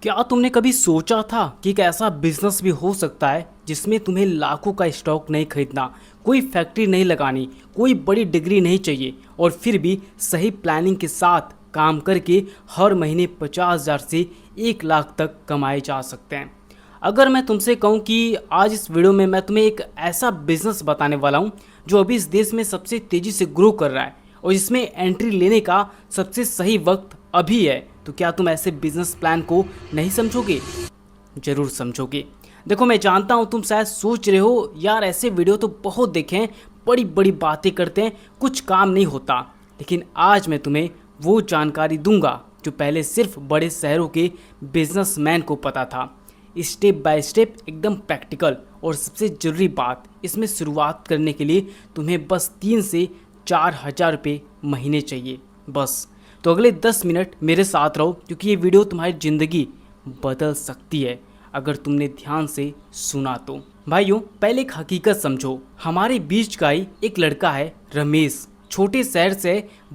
क्या तुमने कभी सोचा था कि एक ऐसा बिजनेस भी हो सकता है जिसमें तुम्हें लाखों का स्टॉक नहीं खरीदना, कोई फैक्ट्री नहीं लगानी, कोई बड़ी डिग्री नहीं चाहिए और फिर भी सही प्लानिंग के साथ काम करके हर महीने 50,000 से 1 लाख तक कमाए जा सकते हैं। अगर मैं तुमसे कहूं कि आज इस वीडियो में मैं तुम्हें एक ऐसा बिजनेस बताने वाला हूं जो अभी इस देश में सबसे तेज़ी से ग्रो कर रहा है और जिसमें एंट्री लेने का सबसे सही वक्त अभी है, तो क्या तुम ऐसे बिजनेस प्लान को नहीं समझोगे? जरूर समझोगे। देखो, मैं जानता हूँ तुम शायद सोच रहे हो यार ऐसे वीडियो तो बहुत देखे हैं, बड़ी बड़ी बातें करते हैं, कुछ काम नहीं होता। लेकिन आज मैं तुम्हें वो जानकारी दूंगा जो पहले सिर्फ बड़े शहरों के बिजनेसमैन को पता था। स्टेप बाय स्टेप, एकदम प्रैक्टिकल। और सबसे ज़रूरी बात, इसमें शुरुआत करने के लिए तुम्हें बस 3 से 4 हज़ार रुपये महीने चाहिए, बस। तो अगले 10 मिनट मेरे साथ रहो क्योंकि ये वीडियो तुम्हारी ज़िंदगी बदल सकती है अगर तुमने ध्यान से सुना तो। भाइयों, पहले एक हकीकत समझो। हमारे बीच का ही एक लड़का है रमेश, छोटे शहर से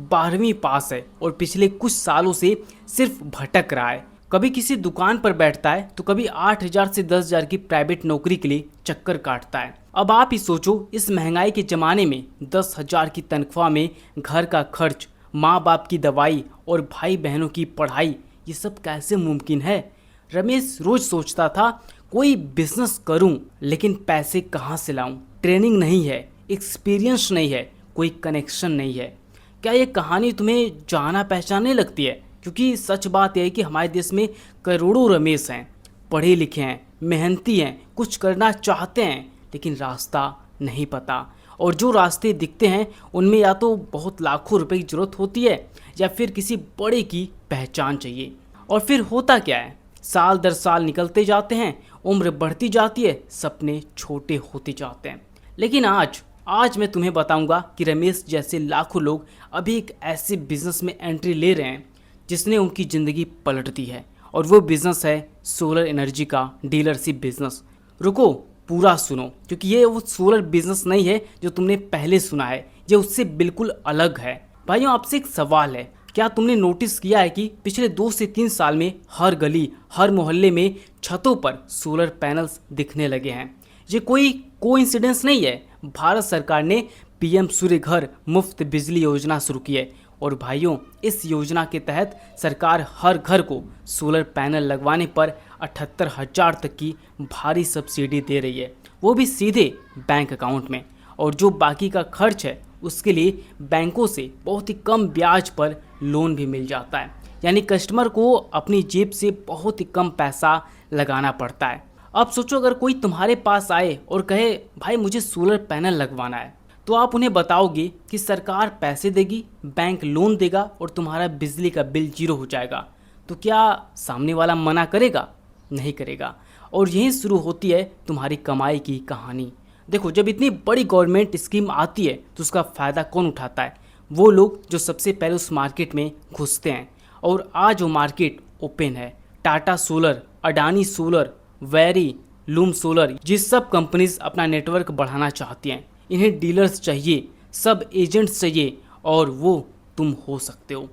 12वीं पास है और पिछले कुछ सालों से सिर्फ भटक रहा है। कभी किसी दुकान पर बैठता है तो कभी 8,000 से 10,000 की प्राइवेट नौकरी के लिए चक्कर काटता है। अब आप ही सोचो, इस महंगाई के ज़माने में 10,000 की तनख्वाह में घर का खर्च, माँ बाप की दवाई और भाई बहनों की पढ़ाई, ये सब कैसे मुमकिन है? रमेश रोज सोचता था कोई बिजनेस करूं, लेकिन पैसे कहाँ से लाऊं? ट्रेनिंग नहीं है, एक्सपीरियंस नहीं है, कोई कनेक्शन नहीं है। क्या ये कहानी तुम्हें जाना पहचानने लगती है? क्योंकि सच बात यह है कि हमारे देश में करोड़ों रमेश हैं, पढ़े लिखे हैं, मेहनती हैं, कुछ करना चाहते हैं, लेकिन रास्ता नहीं पता। और जो रास्ते दिखते हैं उनमें या तो बहुत लाखों रुपए की ज़रूरत होती है या फिर किसी बड़े की पहचान चाहिए। और फिर होता क्या है, साल दर साल निकलते जाते हैं, उम्र बढ़ती जाती है, सपने छोटे होते जाते हैं। लेकिन आज मैं तुम्हें बताऊंगा कि रमेश जैसे लाखों लोग अभी एक ऐसे बिजनेस में एंट्री ले रहे हैं जिसने उनकी ज़िंदगी पलट दी है। और वो बिज़नेस है सोलर एनर्जी का डीलरशिप बिजनेस। रुको, पूरा सुनो, क्योंकि ये वो सोलर बिजनेस नहीं है जो तुमने पहले सुना है, ये उससे बिल्कुल अलग है। भाइयों, आपसे एक सवाल है, क्या तुमने नोटिस किया है कि पिछले 2 से 3 साल में हर गली, हर मोहल्ले में छतों पर सोलर पैनल्स दिखने लगे हैं? ये कोई कोइंसिडेंस नहीं है। भारत सरकार ने पीएम सूर्य घर मुफ्त बिजली योजना शुरू की है और भाइयों, इस योजना के तहत सरकार हर घर को सोलर पैनल लगवाने पर 78,000 तक की भारी सब्सिडी दे रही है, वो भी सीधे बैंक अकाउंट में। और जो बाकी का खर्च है उसके लिए बैंकों से बहुत ही कम ब्याज पर लोन भी मिल जाता है। यानी कस्टमर को अपनी जेब से बहुत ही कम पैसा लगाना पड़ता है। अब सोचो, अगर कोई तुम्हारे पास आए और कहे भाई मुझे सोलर पैनल लगवाना है, तो आप उन्हें बताओगे कि सरकार पैसे देगी, बैंक लोन देगा और तुम्हारा बिजली का बिल 0 हो जाएगा। तो क्या सामने वाला मना करेगा? नहीं करेगा। और यहीं शुरू होती है तुम्हारी कमाई की कहानी। देखो, जब इतनी बड़ी गवर्नमेंट स्कीम आती है तो उसका फ़ायदा कौन उठाता है? वो लोग जो सबसे पहले उस मार्केट में घुसते हैं। और आज वो मार्केट ओपन है। Tata solar, Adani solar, very, loom solar, जिस सब कंपनीज अपना नेटवर्क बढ़ाना चाहती हैं। इन्हें डीलर्स चाहिए, सब एजेंट्स चाहिए और वो तुम हो सकते हो।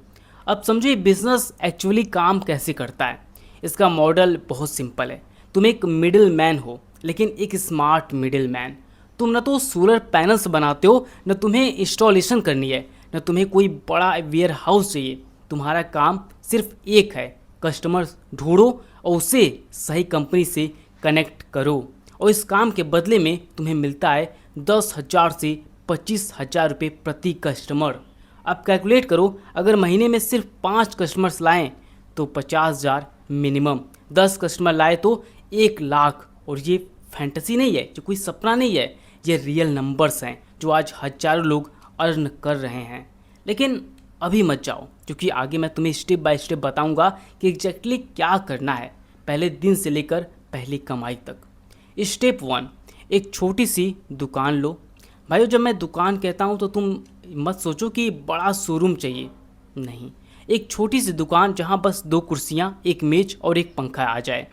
अब समझो ये बिजनेस एक्चुअली काम कैसे करता है। इसका मॉडल बहुत सिंपल है। तुम एक मिडिल मैन हो, लेकिन एक स्मार्ट मिडिल मैन। तुम न तो सोलर पैनल्स बनाते हो, न तुम्हें इंस्टॉलेशन करनी है, न तुम्हें कोई बड़ा वेयर हाउस चाहिए। तुम्हारा काम सिर्फ एक है, कस्टमर्स ढूंढो और उसे सही कंपनी से कनेक्ट करो। और इस काम के बदले में तुम्हें मिलता है 10,000 से 25,000 रुपये प्रति कस्टमर। अब कैलकुलेट करो, अगर महीने में सिर्फ 5 कस्टमर्स लाएं तो 50,000 मिनिमम, 10 कस्टमर लाए तो 1 लाख। और ये फैंटेसी नहीं है, जो कोई सपना नहीं है, ये रियल नंबर्स हैं जो आज हजारों लोग अर्न कर रहे हैं। लेकिन अभी मत जाओ, क्योंकि आगे मैं तुम्हें स्टेप बाय स्टेप बताऊंगा कि एग्जैक्टली क्या करना है पहले दिन से लेकर पहली कमाई तक। स्टेप 1, एक छोटी सी दुकान लो। भाइयों, जब मैं दुकान कहता हूँ तो तुम मत सोचो कि बड़ा शोरूम चाहिए, नहीं। एक छोटी सी दुकान जहाँ बस 2 कुर्सियाँ, एक मेज और एक पंखा आ जाए,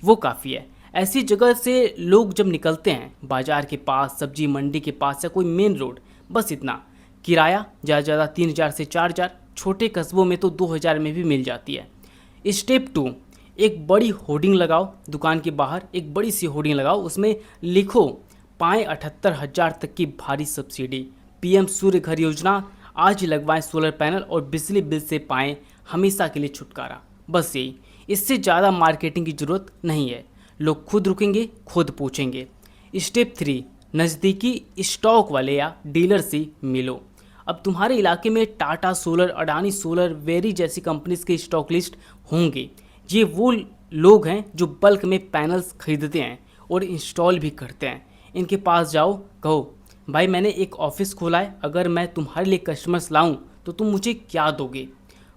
वो काफ़ी है। ऐसी जगह से लोग जब निकलते हैं, बाजार के पास, सब्जी मंडी के पास या कोई मेन रोड, बस इतना। किराया ज़्यादा ज़्यादा 3,000 से 4,000, छोटे कस्बों में तो 2,000 में भी मिल जाती है। स्टेप 2, एक बड़ी होर्डिंग लगाओ, दुकान के बाहर एक बड़ी सी होर्डिंग लगाओ, उसमें लिखो पाएँ 78,000 तक की भारी सब्सिडी, पीएम सूर्य घर योजना, आज ही लगवाएं सोलर पैनल और बिजली बिल से पाएँ हमेशा के लिए छुटकारा। बस यही, इससे ज़्यादा मार्केटिंग की ज़रूरत नहीं है। लोग खुद रुकेंगे, खुद पूछेंगे। स्टेप 3, नज़दीकी स्टॉक वाले या डीलर से मिलो। अब तुम्हारे इलाके में Tata solar, Adani solar, very जैसी कंपनीज के स्टॉक लिस्ट होंगे। ये वो लोग हैं जो बल्क में पैनल्स खरीदते हैं और इंस्टॉल भी करते हैं। इनके पास जाओ, कहो भाई मैंने एक ऑफिस खोला है, अगर मैं तुम्हारे लिए कस्टमर्स लाऊं तो तुम मुझे क्या दोगे?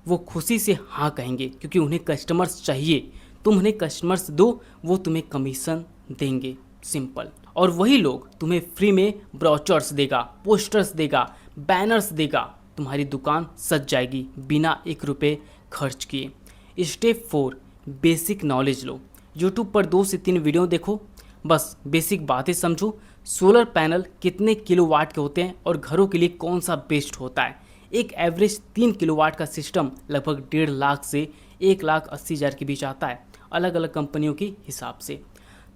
वो खुशी से हाँ कहेंगे क्योंकि उन्हें कस्टमर्स चाहिए। तुम उन्हें कस्टमर्स दो, वो तुम्हें कमीशन देंगे, सिंपल। और वही लोग तुम्हें फ्री में ब्रोचर्स देगा, पोस्टर्स देगा, बैनर्स देगा। तुम्हारी दुकान सज जाएगी बिना 1 रुपये खर्च किए। स्टेप 4, बेसिक नॉलेज लो। यूट्यूब पर 2 से 3 वीडियो देखो, बस बेसिक बातें समझो। सोलर पैनल कितने किलोवाट के होते हैं और घरों के लिए कौन सा बेस्ट होता है। एक एवरेज 3 किलोवाट का सिस्टम लगभग 1.5 लाख से 1,80,000 के बीच आता है, अलग अलग कंपनियों के हिसाब से।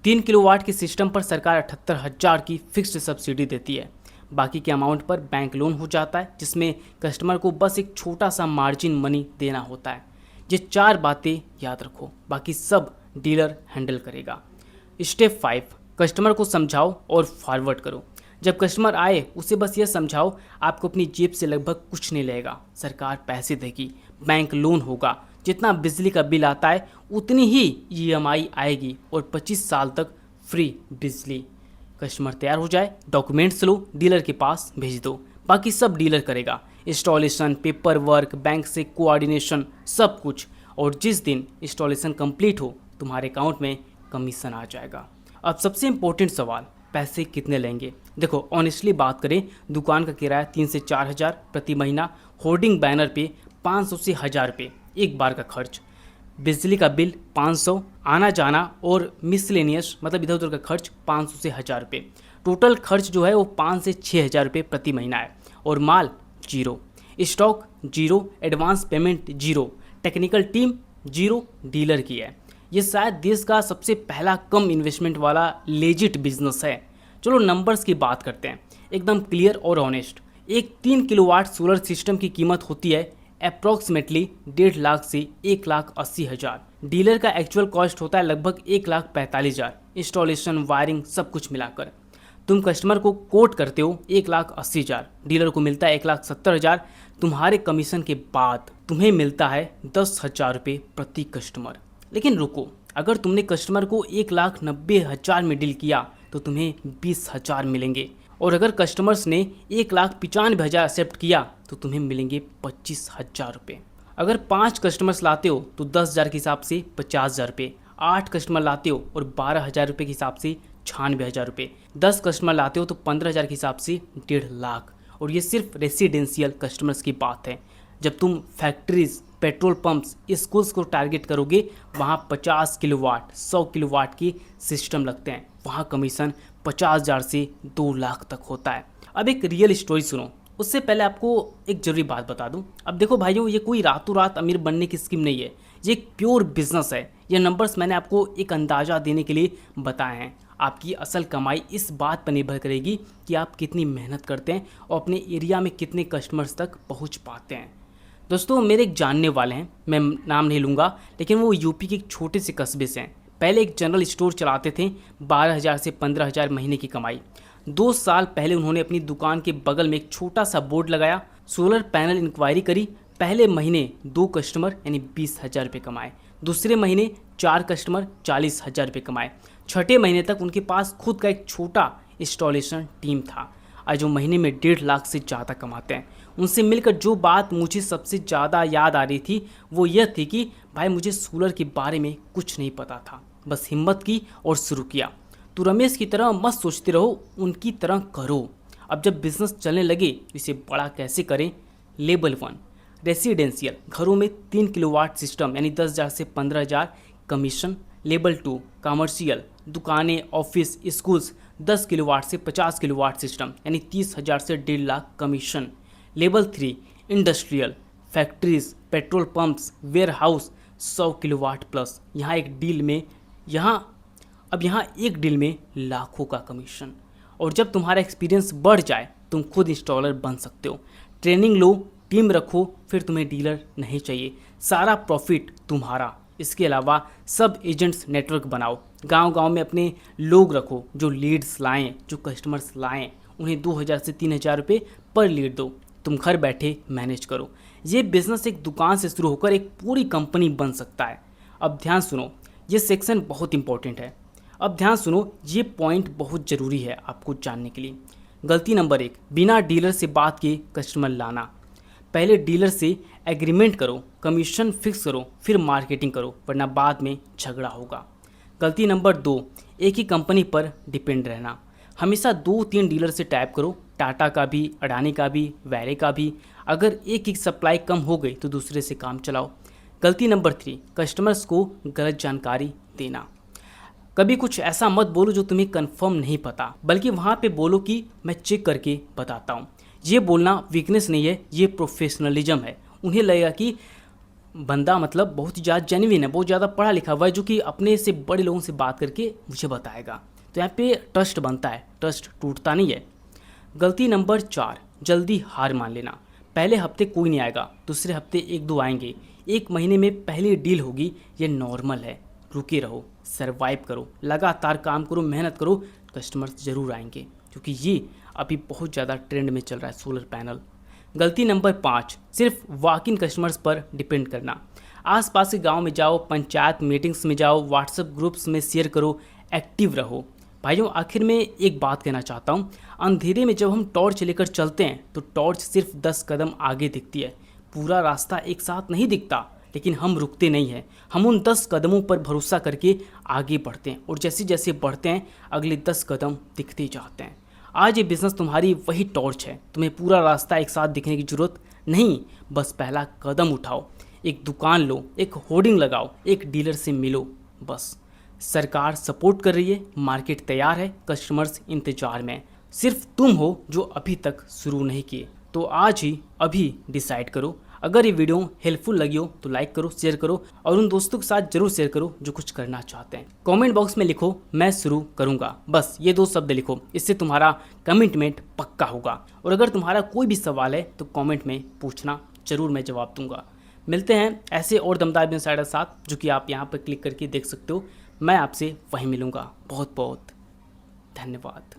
3 किलोवाट के सिस्टम पर सरकार 78,000 की फिक्स्ड सब्सिडी देती है। बाकी के अमाउंट पर बैंक लोन हो जाता है, जिसमें कस्टमर को बस एक छोटा सा मार्जिन मनी देना होता है। ये 4 बातें याद रखो, बाकी सब डीलर हैंडल करेगा। स्टेप 5, कस्टमर को समझाओ और फॉरवर्ड करो। जब कस्टमर आए उसे बस यह समझाओ आपको अपनी जेब से लगभग कुछ नहीं लगेगा, सरकार पैसे देगी, बैंक लोन होगा, जितना बिजली का बिल आता है उतनी ही ईएमआई आएगी और 25 साल तक फ्री बिजली। कस्टमर तैयार हो जाए, डॉक्यूमेंट्स लो, डीलर के पास भेज दो, बाकी सब डीलर करेगा। इंस्टॉलेशन, पेपर वर्क, बैंक से कोऑर्डिनेशन, सब कुछ। और जिस दिन इंस्टॉलेशन कंप्लीट हो तुम्हारे अकाउंट में कमीशन आ जाएगा। अब सबसे इम्पोर्टेंट सवाल, पैसे कितने लेंगे? देखो ऑनेस्टली बात करें, दुकान का किराया 3 से 4 हज़ार प्रति महीना, होर्डिंग बैनर पे 500 से 1000 रुपये एक बार का खर्च, बिजली का बिल 500, आना जाना और मिसलेनियस मतलब इधर उधर का खर्च 500 से 1000 रुपये। टोटल खर्च जो है वो 5 से 6,000 रुपये प्रति महीना है। और माल 0, stock 0, advance payment 0, technical team 0 dealer की है। ये शायद देश का सबसे पहला कम इन्वेस्टमेंट वाला लेजिट बिजनेस है। चलो नंबर्स की बात करते हैं, एकदम क्लियर और ऑनेस्ट। एक 3 किलोवाट सोलर सिस्टम की कीमत होती है अप्रॉक्सीमेटली 1.5 लाख से 1,80,000। डीलर का एक्चुअल कॉस्ट होता है लगभग 1,45,000, इंस्टॉलेशन, वायरिंग सब कुछ मिलाकर। तुम कस्टमर को कोट करते हो 1,80,000, डीलर को मिलता है 1,70,000। तुम्हारे कमीशन के बाद तुम्हें मिलता है 10,000 रुपये प्रति कस्टमर। लेकिन रुको, अगर तुमने कस्टमर को 1,90,000 में डील किया तो तुम्हें 20,000 मिलेंगे, और अगर कस्टमर्स ने 1,95,000 एक्सेप्ट किया तो तुम्हें मिलेंगे 25,000 रुपये। अगर 5 कस्टमर्स लाते हो तो 10,000 के हिसाब से 50,000 रुपये, 8 कस्टमर लाते हो और 12,000 रुपये के हिसाब से 96,000 रुपये, 10 कस्टमर लाते हो तो 15,000 के हिसाब से 1.5 लाख। और ये सिर्फ रेसिडेंशियल कस्टमर्स की बात है। जब तुम फैक्ट्रीज, पेट्रोल पंप्स, स्कूल्स को टारगेट करोगे, वहाँ 50 किलोवाट, 100 किलोवाट की सिस्टम लगते हैं, वहाँ कमीशन 50,000 से 2 लाख तक होता है। अब एक रियल स्टोरी सुनो, उससे पहले आपको एक जरूरी बात बता दूं। अब देखो भाइयों, ये कोई रातों रात अमीर बनने की स्कीम नहीं है, ये एक प्योर बिजनेस है। ये नंबर्स मैंने आपको एक अंदाज़ा देने के लिए बताए हैं। आपकी असल कमाई इस बात पर निर्भर करेगी कि आप कितनी मेहनत करते हैं और अपने एरिया में कितने कस्टमर्स तक पहुँच पाते हैं। दोस्तों मेरे एक जानने वाले हैं, मैं नाम नहीं लूँगा, लेकिन वो यूपी के एक छोटे से कस्बे से हैं। पहले एक जनरल स्टोर चलाते थे, 12,000 से 15,000 महीने की कमाई। 2 साल पहले उन्होंने अपनी दुकान के बगल में एक छोटा सा बोर्ड लगाया, सोलर पैनल इंक्वायरी करी। पहले महीने 2 कस्टमर यानी 20,000 रुपये कमाए, दूसरे महीने 4 कस्टमर 40,000 रुपये कमाए, छठे महीने तक उनके पास खुद का एक छोटा इंस्टॉलेशन टीम था। आज वो महीने में 1.5 लाख से ज़्यादा कमाते हैं। उनसे मिलकर जो बात मुझे सबसे ज़्यादा याद आ रही थी वो यह थी कि भाई मुझे सोलर के बारे में कुछ नहीं पता था, बस हिम्मत की और शुरू किया। तो रमेश की तरह मत सोचते रहो, उनकी तरह करो। अब जब बिजनेस चलने लगे तो इसे बड़ा कैसे करें? लेवल 1 रेसिडेंशियल, घरों में 3 किलोवाट सिस्टम यानी 10,000 से 15,000 कमीशन। लेवल 2 कमर्शियल, दुकानें, ऑफिस, स्कूल्स 10 किलोवाट से 50 किलोवाट सिस्टम यानी 30,000 से 1.5 lakh commission. Level 3 industrial, factories, petrol pumps, warehouse 100 kilowatt plus. यहाँ एक डील में यहाँ एक डील में लाखों का कमीशन। और जब तुम्हारा एक्सपीरियंस बढ़ जाए तुम खुद इंस्टॉलर बन सकते हो। ट्रेनिंग लो, टीम रखो, फिर तुम्हें डीलर नहीं चाहिए, सारा प्रॉफिट तुम्हारा। इसके अलावा सब एजेंट्स नेटवर्क बनाओ, गांव-गांव में अपने लोग रखो जो लीड्स लाएं, जो कस्टमर्स लाएं, उन्हें 2000 से 3000 रुपये पर लीड दो, तुम घर बैठे मैनेज करो। ये बिजनेस एक दुकान से शुरू होकर एक पूरी कंपनी बन सकता है। अब ध्यान सुनो, ये सेक्शन बहुत इंपॉर्टेंट है। अब ध्यान सुनो, ये पॉइंट बहुत ज़रूरी है आपको जानने के लिए। गलती नंबर 1, बिना डीलर से बात किए कस्टमर लाना। पहले डीलर से एग्रीमेंट करो, कमीशन फिक्स करो, फिर मार्केटिंग करो, वरना बाद में झगड़ा होगा। गलती नंबर 2, एक ही कंपनी पर डिपेंड रहना। हमेशा 2-3 डीलर से टाइप करो, टाटा का भी, अडानी का भी, वैले का भी। अगर एक सप्लाई कम हो गई तो दूसरे से काम चलाओ। गलती नंबर 3, कस्टमर्स को गलत जानकारी देना। कभी कुछ ऐसा मत बोलो जो तुम्हें कंफर्म नहीं पता, बल्कि वहाँ पे बोलो कि मैं चेक करके बताता हूँ। ये बोलना वीकनेस नहीं है, ये प्रोफेशनलिज्म है। उन्हें लगेगा कि बंदा मतलब बहुत ही ज़्यादा जेन्युइन है, बहुत ज़्यादा पढ़ा लिखा हुआ है, जो कि अपने से बड़े लोगों से बात करके मुझे बताएगा। तो यहाँ पे ट्रस्ट बनता है, ट्रस्ट टूटता नहीं है। गलती नंबर 4, जल्दी हार मान लेना। पहले हफ्ते कोई नहीं आएगा, दूसरे हफ्ते 1-2 आएंगे, 1 महीने में पहली डील होगी, ये नॉर्मल है। रुके रहो, सरवाइव करो, लगातार काम करो, मेहनत करो, कस्टमर्स ज़रूर आएंगे, क्योंकि ये अभी बहुत ज़्यादा ट्रेंड में चल रहा है सोलर पैनल। गलती नंबर 5, सिर्फ वॉक इन कस्टमर्स पर डिपेंड करना। आसपास के गांव में जाओ, पंचायत मीटिंग्स में जाओ, व्हाट्सएप ग्रुप्स में शेयर करो, एक्टिव रहो। भाइयों, आखिर में एक बात कहना चाहता हूँ, अंधेरे में जब हम टॉर्च लेकर चलते हैं तो टॉर्च सिर्फ 10 कदम आगे दिखती है, पूरा रास्ता एक साथ नहीं दिखता। लेकिन हम रुकते नहीं हैं, हम उन 10 कदमों पर भरोसा करके आगे बढ़ते हैं, और जैसे जैसे बढ़ते हैं अगले 10 कदम दिखते जाते हैं। आज ये बिज़नेस तुम्हारी वही टॉर्च है। तुम्हें पूरा रास्ता एक साथ दिखने की ज़रूरत नहीं, बस पहला कदम उठाओ, एक दुकान लो, एक होर्डिंग लगाओ, एक डीलर से मिलो, बस। सरकार सपोर्ट कर रही है, मार्केट तैयार है, कस्टमर्स इंतजार में। सिर्फ तुम हो जो अभी तक शुरू नहीं किए। तो आज ही अभी डिसाइड करो। अगर ये वीडियो हेल्पफुल लगी हो तो लाइक करो, शेयर करो, और उन दोस्तों के साथ जरूर शेयर करो जो कुछ करना चाहते हैं। कमेंट बॉक्स में लिखो मैं शुरू करूंगा, बस ये 2 शब्द लिखो, इससे तुम्हारा कमिटमेंट पक्का होगा। और अगर तुम्हारा कोई भी सवाल है तो कमेंट में पूछना, जरूर मैं जवाब दूंगा। मिलते हैं ऐसे और दमदार बिजनेस आइडिया के साथ, जो कि आप यहाँ पर क्लिक करके देख सकते हो। मैं आपसे वहीं मिलूंगा। बहुत बहुत धन्यवाद।